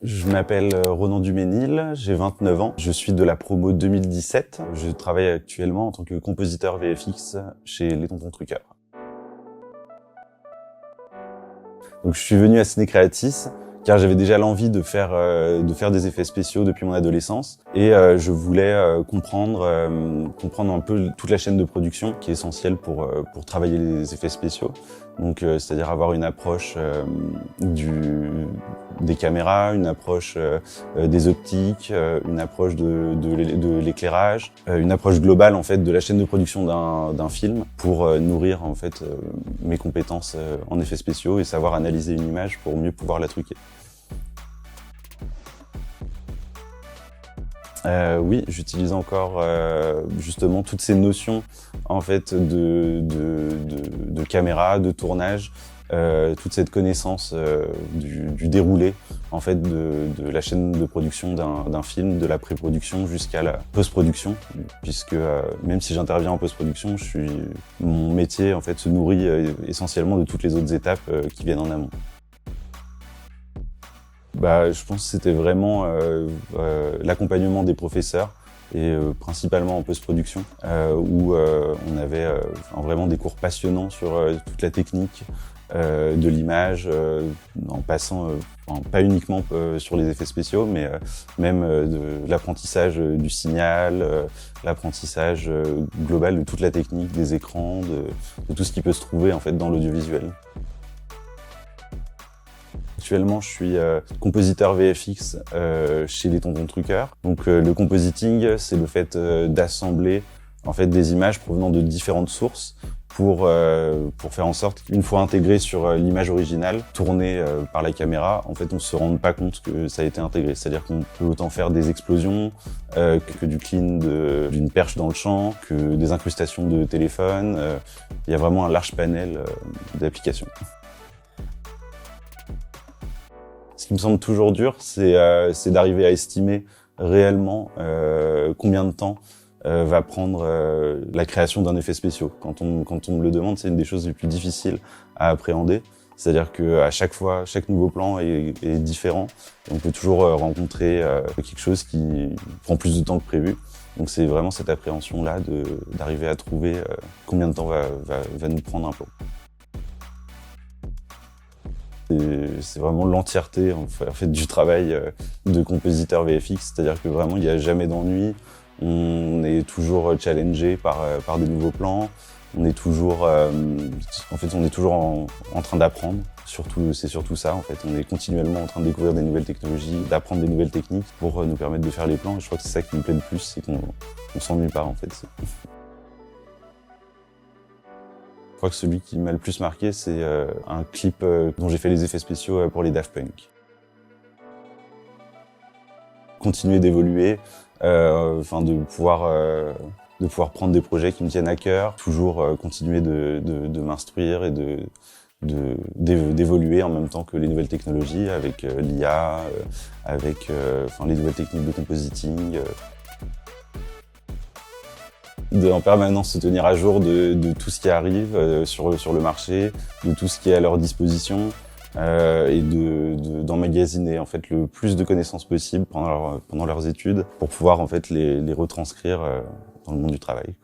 Je m'appelle Ronan Duménil, j'ai 29 ans, je suis de la promo 2017. Je travaille actuellement en tant que compositeur VFX chez Les Tontons Truqueurs. Donc je suis venu à Ciné Creatis car j'avais déjà l'envie de faire des effets spéciaux depuis mon adolescence et je voulais comprendre un peu toute la chaîne de production qui est essentielle pour travailler les effets spéciaux. Donc c'est-à-dire avoir une approche des caméras, une approche des optiques, une approche de l'éclairage, une approche globale en fait de la chaîne de production d'un film pour nourrir en fait mes compétences en effets spéciaux et savoir analyser une image pour mieux pouvoir la truquer. Oui, j'utilise encore justement toutes ces notions en fait de caméra, de tournage, toute cette connaissance du déroulé en fait de la chaîne de production d'un film, de la pré-production jusqu'à la post-production, puisque même si j'interviens en post-production, mon métier en fait se nourrit essentiellement de toutes les autres étapes qui viennent en amont. Je pense que c'était vraiment l'accompagnement des professeurs et principalement en post-production où on avait vraiment des cours passionnants sur toute la technique de l'image en passant pas uniquement sur les effets spéciaux mais même de l'apprentissage du signal, l'apprentissage global de toute la technique des écrans, de tout ce qui peut se trouver en fait dans l'audiovisuel. Actuellement, je suis compositeur VFX chez Les Tontons Truqueurs. Donc le compositing, c'est le fait d'assembler en fait des images provenant de différentes sources pour faire en sorte qu'une fois intégré sur l'image originale, tournée par la caméra, en fait on se rende pas compte que ça a été intégré. C'est-à-dire qu'on peut autant faire des explosions, que du clean d'une perche dans le champ, que des incrustations de téléphone. Il y a vraiment un large panel d'applications. Ce qui me semble toujours dur, c'est d'arriver à estimer réellement combien de temps va prendre la création d'un effet spécial. Quand on me le demande, c'est une des choses les plus difficiles à appréhender. C'est-à-dire qu'à chaque fois, chaque nouveau plan est différent. Et on peut toujours rencontrer quelque chose qui prend plus de temps que prévu. Donc c'est vraiment cette appréhension-là d'arriver à trouver combien de temps va nous prendre un plan. C'est vraiment l'entièreté en fait, du travail de compositeur VFX, c'est-à-dire que vraiment il n'y a jamais d'ennui, on est toujours challengé par des nouveaux plans, on est toujours, en train d'apprendre. C'est surtout ça en fait, on est continuellement en train de découvrir des nouvelles technologies, d'apprendre des nouvelles techniques pour nous permettre de faire les plans. Et je crois que c'est ça qui me plaît le plus, c'est qu'on s'ennuie pas en fait. Je crois que celui qui m'a le plus marqué, c'est un clip dont j'ai fait les effets spéciaux pour les Daft Punk. Continuer d'évoluer, de pouvoir prendre des projets qui me tiennent à cœur, toujours continuer de m'instruire et d'évoluer en même temps que les nouvelles technologies avec l'IA, avec les nouvelles techniques de compositing. En permanence se tenir à jour de tout ce qui arrive sur le marché, de tout ce qui est à leur disposition et d'emmagasiner en fait le plus de connaissances possible pendant leurs études pour pouvoir en fait les retranscrire dans le monde du travail.